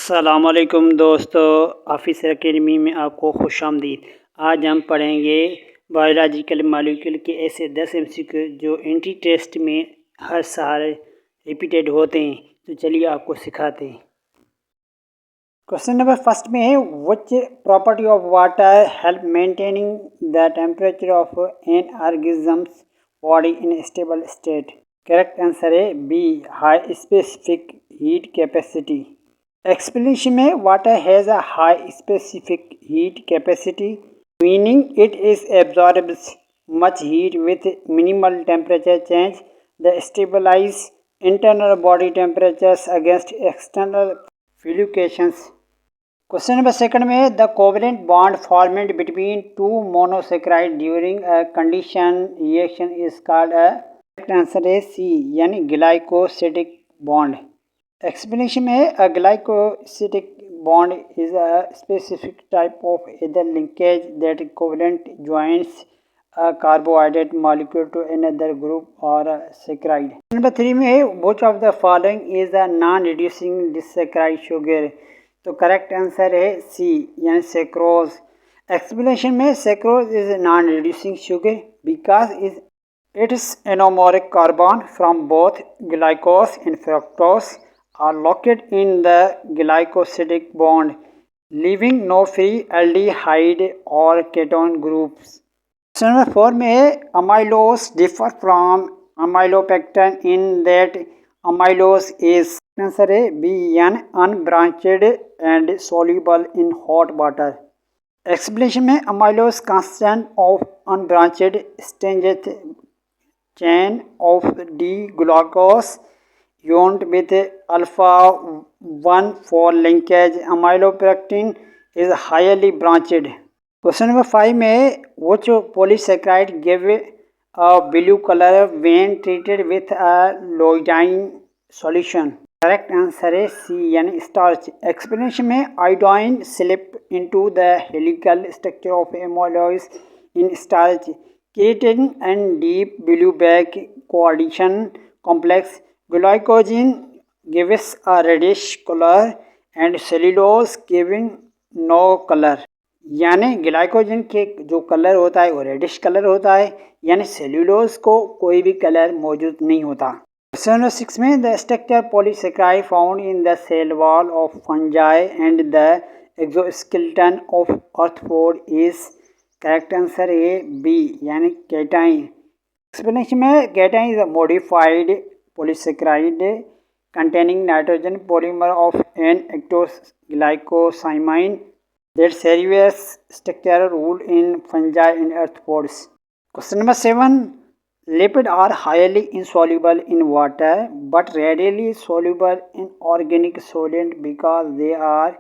अस्सलामुअलैकुम दोस्तों, officer academy में आपको खुशामदीद। आज हम पढ़ेंगे बायोलॉजिकल मॉलिक्यूल के ऐसे 10 एमसीक्यू जो एंट्री टेस्ट में हर साल रिपीटेड होते हैं। तो चलिए आपको सिखाते हैं। क्वेश्चन नंबर फर्स्ट में है, which property of water help maintaining the temperature of an organisms body in stable state. Correct answer है B, high specific heat capacity. Explanation में water has a high specific heat capacity, meaning it is absorbs much heat with minimal temperature change. The stabilize internal body temperatures against external fluctuations. Question number second में, the covalent bond formed between two monosaccharide during a condition reaction is called a. Correct answer is C, यानी glycosidic bond. Explanation में, a glycosidic bond is a specific type of ether linkage that covalent joins a carbohydrate molecule to another group or a saccharide. Number 3 में है, which of the following is a non-reducing disaccharide sugar। तो correct answer है C, यानी sucrose. Explanation में, sucrose is non reducing sugar because its anomeric carbon from both glucose and fructose are located in the glycosidic bond, leaving no free aldehyde or ketone groups. Question number 4 में है, amylose differ from amylopectin in that amylose is. Answer है B, यानी unbranched and soluble in hot water. Explanation में, amylose constant of unbranched strength chain of D-glucose unit with alpha 1 for linkage. Amylopectin is highly branched. Question number 5 में, which polysaccharide give a blue color when treated with a iodine solution? Correct answer is C, यानी starch. Explanation में, iodine slip into the helical structure of amylose in starch, creating a deep blue back coordination complex. Glycogen gives a reddish color and cellulose giving no color. यानी glycogen के जो colour होता है वो reddish colour होता है, यानी cellulose को कोई भी कलर मौजूद नहीं होता। क्वेश्चन नंबर 6 में, the structure polysaccharide found in the cell wall of fungi and the exoskeleton of arthropod is. Correct answer है बी, यानी कैटाइन। एक्सप्लेनेशन में, chitin is a modified polysaccharide containing nitrogen polymer of an ectoglycosamine that serves structural role in fungi and arthropods. Question number 7, lipids are highly insoluble in water but readily soluble in organic solvent because they are.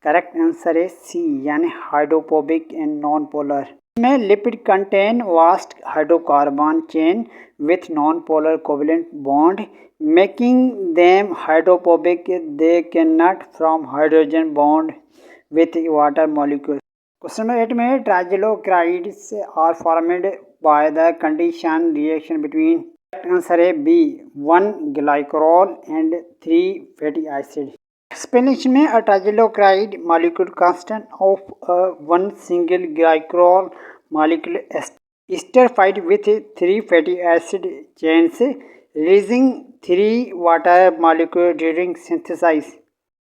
Correct answer है C, यानी hydrophobic and non polar. में lipid contain vast hydrocarbon chain with non polar covalent bond making them hydrophobic. They can not form hydrogen bond with water molecule. Question number 8 में, triglycerides are formed by the condition reaction between. Correct answer है B, 1 glycol and 3 fatty acid. Explanation में, a triglyceride molecule constant of one single glycerol molecule ester fight with 3 fatty acid chains, releasing 3 water molecules during synthesis.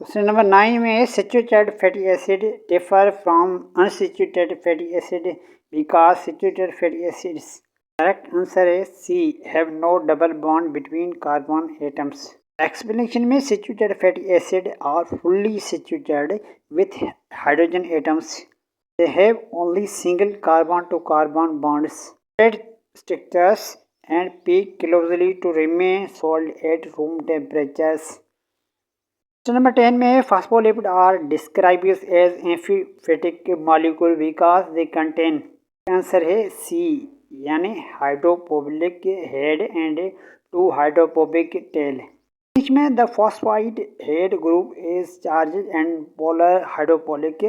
Question number 9 में, saturated fatty acid differ from unsaturated fatty acid because saturated fatty acids. Correct answer is C, have no double bond between carbon atoms. Explanation में, saturated fatty acid are fully saturated with hydrogen atoms. They have only single carbon to carbon bonds, red structures and peak closely to remain solid at room temperatures. Question number 10 में, phospholipids are described as amphipathic molecule because they contain. Answer है C, यानी hydrophobic head and 2 hydrophobic tell. में, the phosphide head group is charged and polar hydrophilic,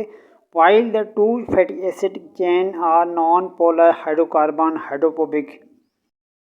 while the 2 fatty acid chain are non-polar hydrocarbon hydrophobic.